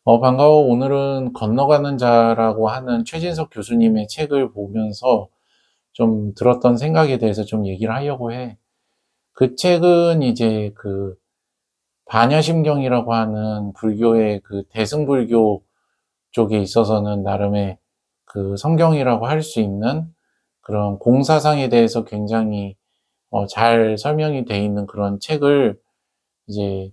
반가워. 오늘은 건너가는 자라고 하는 최진석 교수님의 책을 보면서 좀 들었던 생각에 대해서 좀 얘기를 하려고 해. 그 책은 이제 그 반야심경이라고 하는 불교의 그 대승불교 쪽에 있어서는 나름의 그 성경이라고 할 수 있는 그런 공사상에 대해서 굉장히 잘 설명이 돼 있는 그런 책을 이제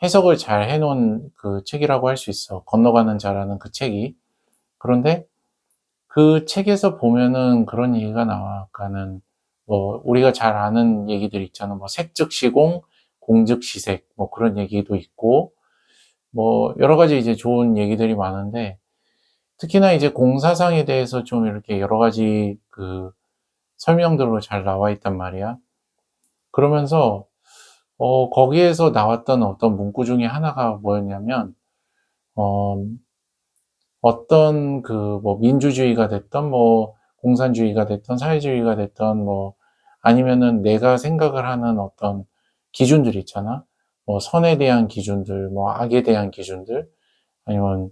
해석을 잘 해놓은 그 책이라고 할 수 있어. 건너가는 자라는 그 책이. 그런데 그 책에서 보면은 그런 얘기가 나와. 그러니까는 뭐 우리가 잘 아는 얘기들 있잖아. 뭐 색즉 시공, 공즉 시색, 뭐 그런 얘기도 있고, 뭐 여러 가지 이제 좋은 얘기들이 많은데, 특히나 이제 공사상에 대해서 좀 이렇게 여러 가지 그 설명들로 잘 나와 있단 말이야. 그러면서 거기에서 나왔던 어떤 문구 중에 하나가 뭐였냐면, 어 어떤 그 뭐 민주주의가 됐던 뭐 공산주의가 됐던 사회주의가 됐던 뭐 아니면은 내가 생각을 하는 어떤 기준들 있잖아. 뭐 선에 대한 기준들, 뭐 악에 대한 기준들, 아니면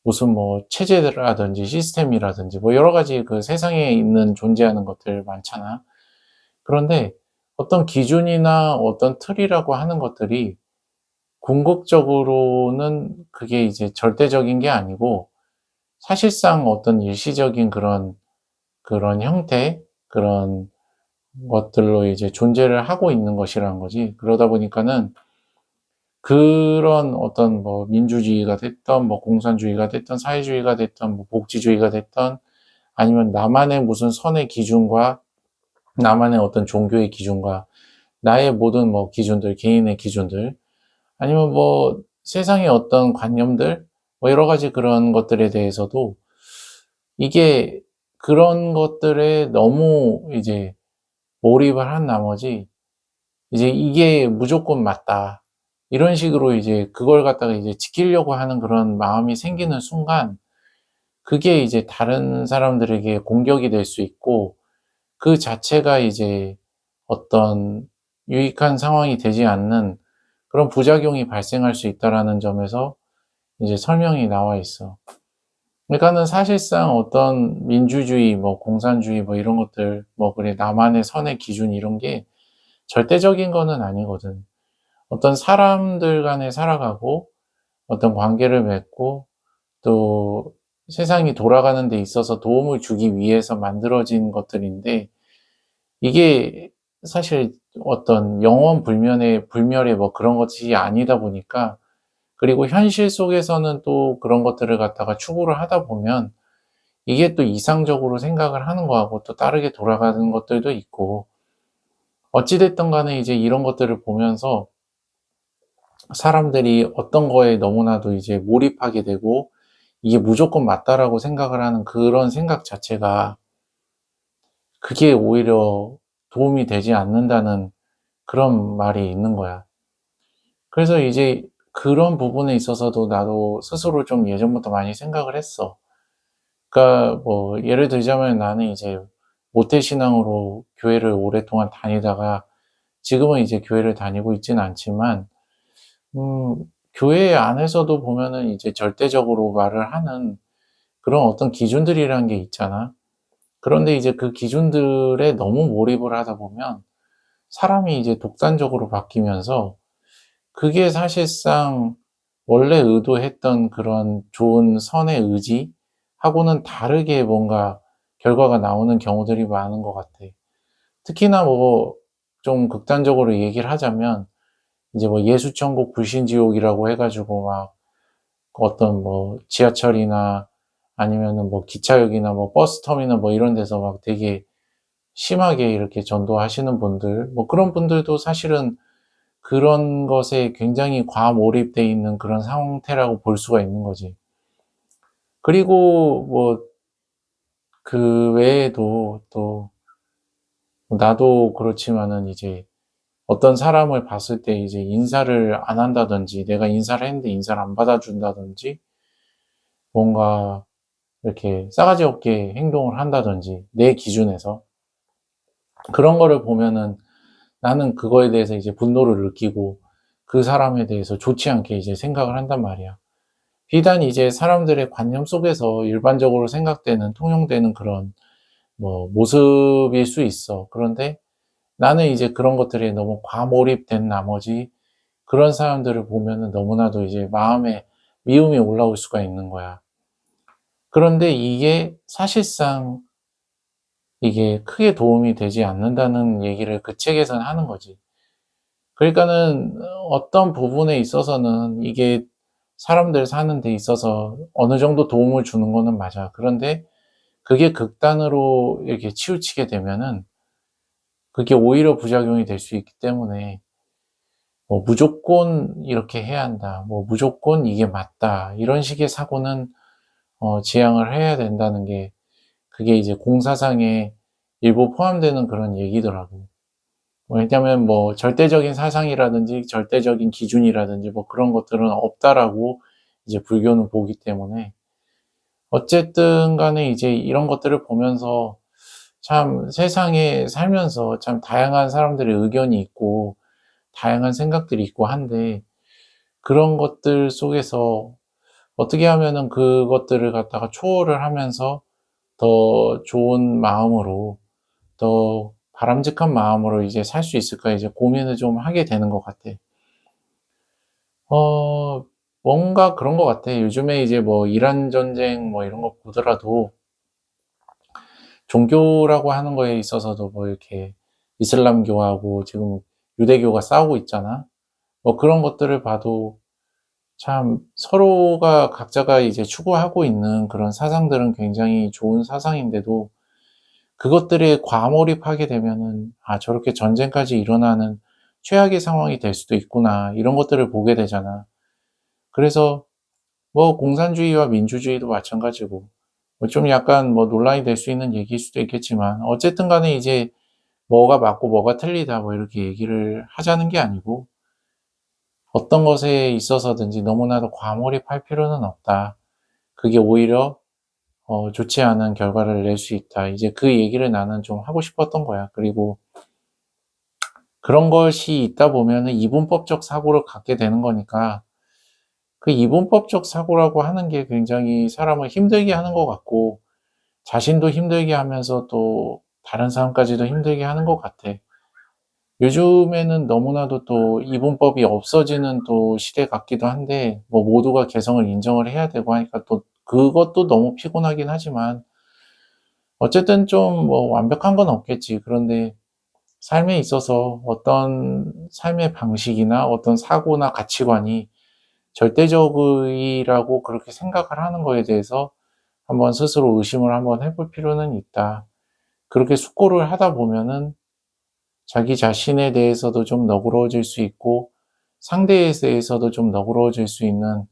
무슨 뭐 체제라든지 시스템이라든지 뭐 여러 가지 그 세상에 있는 존재하는 것들 많잖아. 그런데 어떤 기준이나 어떤 틀이라고 하는 것들이 궁극적으로는 그게 이제 절대적인 게 아니고 사실상 어떤 일시적인 그런 형태, 그런 것들로 이제 존재를 하고 있는 것이라는 거지. 그러다 보니까는 그런 어떤 뭐 민주주의가 됐던 뭐 공산주의가 됐던 사회주의가 됐던 뭐 복지주의가 됐던 아니면 나만의 무슨 선의 기준과 나만의 어떤 종교의 기준과 나의 모든 뭐 기준들, 개인의 기준들 아니면 뭐 세상의 어떤 관념들 뭐 여러 가지 그런 것들에 대해서도 이게 그런 것들에 너무 이제 몰입을 한 나머지 이제 '이게 무조건 맞다.' 이런 식으로 이제 그걸 갖다가 이제 지키려고 하는 그런 마음이 생기는 순간 그게 이제 다른 사람들에게 공격이 될 수 있고 그 자체가 이제 어떤 유익한 상황이 되지 않는 그런 부작용이 발생할 수 있다라는 점에서 이제 설명이 나와 있어. 그러니까는 사실상 어떤 민주주의 뭐 공산주의 뭐 이런 것들 뭐 그래 나만의 선의 기준 이런 게 절대적인 거는 아니거든. 어떤 사람들 간에 살아가고 어떤 관계를 맺고 또 세상이 돌아가는 데 있어서 도움을 주기 위해서 만들어진 것들인데 이게 사실 어떤 영원 불멸의 뭐 그런 것이 아니다 보니까 그리고 현실 속에서는 또 그런 것들을 갖다가 추구를 하다 보면 이게 또 이상적으로 생각을 하는 거하고 또 다르게 돌아가는 것들도 있고 어찌 됐든 간에 이제 이런 것들을 보면서 사람들이 어떤 거에 너무나도 이제 몰입하게 되고 '이게 무조건 맞다.'라고 생각을 하는 그런 생각 자체가 그게 오히려 도움이 되지 않는다는 그런 말이 있는 거야. 그래서 이제 그런 부분에 있어서도 나도 스스로 좀 예전부터 많이 생각을 했어. 그러니까 뭐 예를 들자면 나는 이제 모태신앙으로 교회를 오랫동안 다니다가 지금은 이제 교회를 다니고 있지는 않지만 음 교회 안에서도 보면은 이제 절대적으로 말을 하는 그런 어떤 기준들이라는 게 있잖아. 그런데 이제 그 기준들에 너무 몰입을 하다 보면 사람이 이제 독단적으로 바뀌면서 그게 사실상 원래 의도했던 그런 좋은 선의 의지하고는 다르게 뭔가 결과가 나오는 경우들이 많은 것 같아. 특히나 뭐 좀 극단적으로 얘기를 하자면 이제 뭐 예수천국 불신지옥이라고 해 가지고 막 어떤 뭐 지하철이나 아니면은 뭐 기차역이나 뭐 버스터미널 뭐 이런 데서 막 되게 심하게 이렇게 전도하시는 분들 뭐 그런 분들도 사실은 그런 것에 굉장히 과몰입돼 있는 그런 상태라고 볼 수가 있는 거지. 그리고 뭐 그 외에도 또 나도 그렇지만은 이제 어떤 사람을 봤을 때 이제 인사를 안 한다든지 내가 인사를 했는데 인사를 안 받아준다든지 뭔가 이렇게 싸가지 없게 행동을 한다든지 내 기준에서 그런 거를 보면은 나는 그거에 대해서 이제 분노를 느끼고 그 사람에 대해서 좋지 않게 이제 생각을 한단 말이야. 비단 이제 사람들의 관념 속에서 일반적으로 생각되는, 통용되는 그런 뭐 모습일 수 있어. 그런데 나는 이제 그런 것들에 너무 과몰입된 나머지 그런 사람들을 보면은 너무나도 이제 마음에 미움이 올라올 수가 있는 거야. 그런데 이게 사실상 이게 크게 도움이 되지 않는다는 얘기를 그 책에서는 하는 거지. 그러니까는 어떤 부분에 있어서는 이게 사람들 사는 데 있어서 어느 정도 도움을 주는 거는 맞아. 그런데 그게 극단으로 이렇게 치우치게 되면은 그게 오히려 부작용이 될 수 있기 때문에 뭐 무조건 이렇게 해야 한다. 뭐 무조건 이게 맞다. 이런 식의 사고는 지양을 해야 된다는 게 그게 이제 공사상에 일부 포함되는 그런 얘기더라고. 왜냐면 뭐 절대적인 사상이라든지 절대적인 기준이라든지 뭐 그런 것들은 없다라고 이제 불교는 보기 때문에 어쨌든 간에 이제 이런 것들을 보면서 참 세상에 살면서 참 다양한 사람들의 의견이 있고 다양한 생각들이 있고 한데 그런 것들 속에서 어떻게 하면은 그것들을 갖다가 초월을 하면서 더 좋은 마음으로 더 바람직한 마음으로 이제 살 수 있을까 이제 고민을 좀 하게 되는 것 같아. 어, 뭔가 그런 것 같아. 요즘에 이제 뭐 이란 전쟁 뭐 이런 거 보더라도 종교라고 하는 거에 있어서도 뭐 이렇게 이슬람교하고 지금 유대교가 싸우고 있잖아. 뭐 그런 것들을 봐도 참 서로가 각자가 이제 추구하고 있는 그런 사상들은 굉장히 좋은 사상인데도 그것들에 과몰입하게 되면은 '아 저렇게 전쟁까지 일어나는 최악의 상황이 될 수도 있구나.' 이런 것들을 보게 되잖아. 그래서 뭐 공산주의와 민주주의도 마찬가지고 뭐 좀 약간 뭐 논란이 될 수 있는 얘기일 수도 있겠지만 어쨌든 간에 이제 뭐가 맞고 뭐가 틀리다 뭐 이렇게 얘기를 하자는 게 아니고 어떤 것에 있어서든지 너무나도 과몰입할 필요는 없다. 그게 오히려 좋지 않은 결과를 낼 수 있다. 이제 그 얘기를 나는 좀 하고 싶었던 거야. 그리고 그런 것이 있다 보면은 이분법적 사고를 갖게 되는 거니까 그 이분법적 사고라고 하는 게 굉장히 사람을 힘들게 하는 것 같고 자신도 힘들게 하면서 또 다른 사람까지도 힘들게 하는 것 같아. 요즘에는 너무나도 또 이분법이 없어지는 또 시대 같기도 한데 뭐 모두가 개성을 인정을 해야 되고 하니까 또 그것도 너무 피곤하긴 하지만 어쨌든 좀 뭐 완벽한 건 없겠지. 그런데 삶에 있어서 어떤 삶의 방식이나 어떤 사고나 가치관이 절대적이라고 그렇게 생각을 하는 거에 대해서 한번 스스로 의심을 한번 해볼 필요는 있다. 그렇게 숙고를 하다 보면은 자기 자신에 대해서도 좀 너그러워질 수 있고 상대에 대해서도 좀 너그러워질 수 있는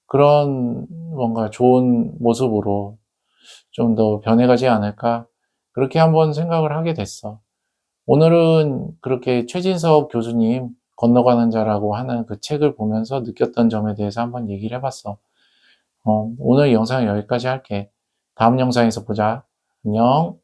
그런 뭔가 좋은 모습으로 좀 더 변해가지 않을까 그렇게 한번 생각을 하게 됐어. 오늘은 그렇게 최진석 교수님 건너가는 자라고 하는 그 책을 보면서 느꼈던 점에 대해서 한번 얘기를 해봤어. 오늘 영상은 여기까지 할게. 다음 영상에서 보자. 안녕.